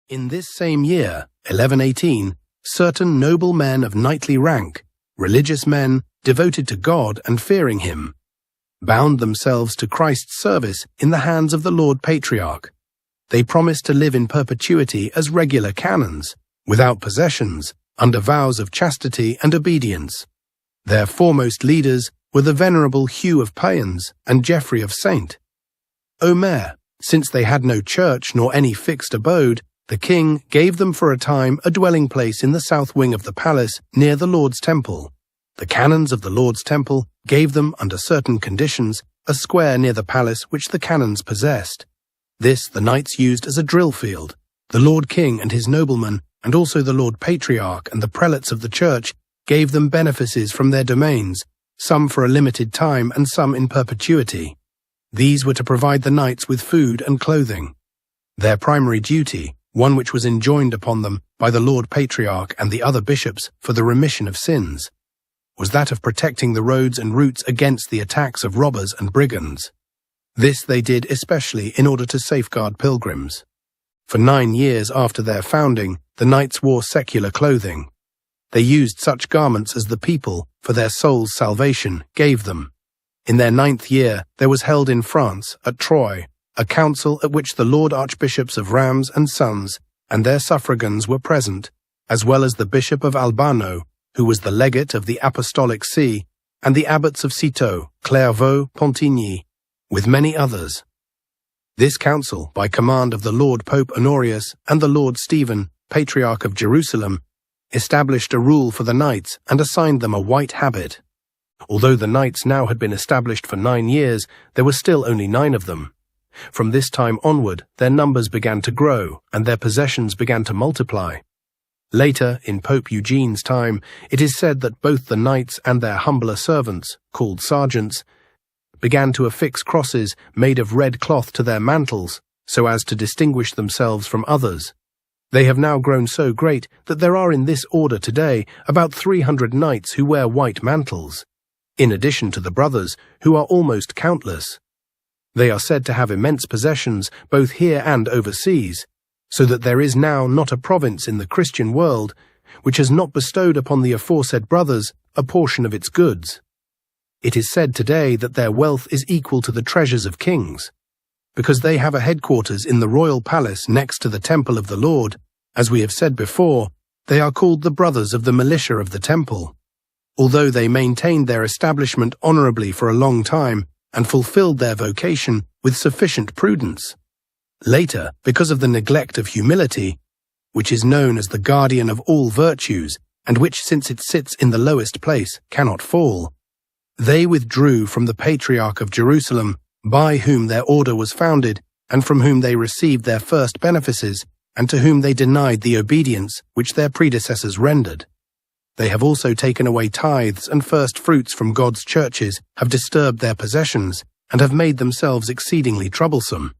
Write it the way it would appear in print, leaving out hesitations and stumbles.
In this same year, 1118, certain noble men of knightly rank, religious men devoted to God and fearing him, bound themselves to Christ's service in the hands of the Lord Patriarch. They promised to live in perpetuity as regular canons, without possessions, under vows of chastity and obedience. Their foremost leaders were the venerable Hugh of Payens and Geoffrey of Saint Omer. Since they had no church nor any fixed abode, the king gave them for a time a dwelling place in the south wing of the palace near the Lord's temple. The canons of the Lord's temple gave them, under certain conditions, a square near the palace which the canons possessed. This the knights used as a drill field. The Lord King and his noblemen, and also the Lord Patriarch and the prelates of the church, gave them benefices from their domains, some for a limited time and some in perpetuity. These were to provide the knights with food and clothing. Their primary duty, one which was enjoined upon them by the Lord Patriarch and the other bishops for the remission of sins, was that of protecting the roads and routes against the attacks of robbers and brigands. This they did especially in order to safeguard pilgrims. For 9 years after their founding, the knights wore secular clothing. They used such garments as the people, for their soul's salvation, gave them. In their 9th year, there was held in France, at Troyes, a council at which the Lord Archbishops of Rheims and Sens and their suffragans were present, as well as the Bishop of Albano, who was the legate of the Apostolic See, and the abbots of Citeaux, Clairvaux, Pontigny, with many others. This council, by command of the Lord Pope Honorius and the Lord Stephen, Patriarch of Jerusalem, established a rule for the knights and assigned them a white habit. Although the knights now had been established for 9 years, there were still only 9 of them. From this time onward, their numbers began to grow and their possessions began to multiply. Later, in Pope Eugene's time, it is said that both the knights and their humbler servants, called sergeants, began to affix crosses made of red cloth to their mantles, so as to distinguish themselves from others. They have now grown so great that there are in this order today about 300 knights who wear white mantles, in addition to the brothers, who are almost countless. They are said to have immense possessions both here and overseas, so that there is now not a province in the Christian world which has not bestowed upon the aforesaid brothers a portion of its goods. It is said today that their wealth is equal to the treasures of kings. Because they have a headquarters in the royal palace next to the temple of the Lord, as we have said before, they are called the brothers of the militia of the temple. Although they maintained their establishment honorably for a long time and fulfilled their vocation with sufficient prudence. Later, because of the neglect of humility, which is known as the guardian of all virtues, and which, since it sits in the lowest place, cannot fall, they withdrew from the Patriarch of Jerusalem, by whom their order was founded, and from whom they received their first benefices, and to whom they denied the obedience which their predecessors rendered. They have also taken away tithes and first fruits from God's churches, have disturbed their possessions, and have made themselves exceedingly troublesome.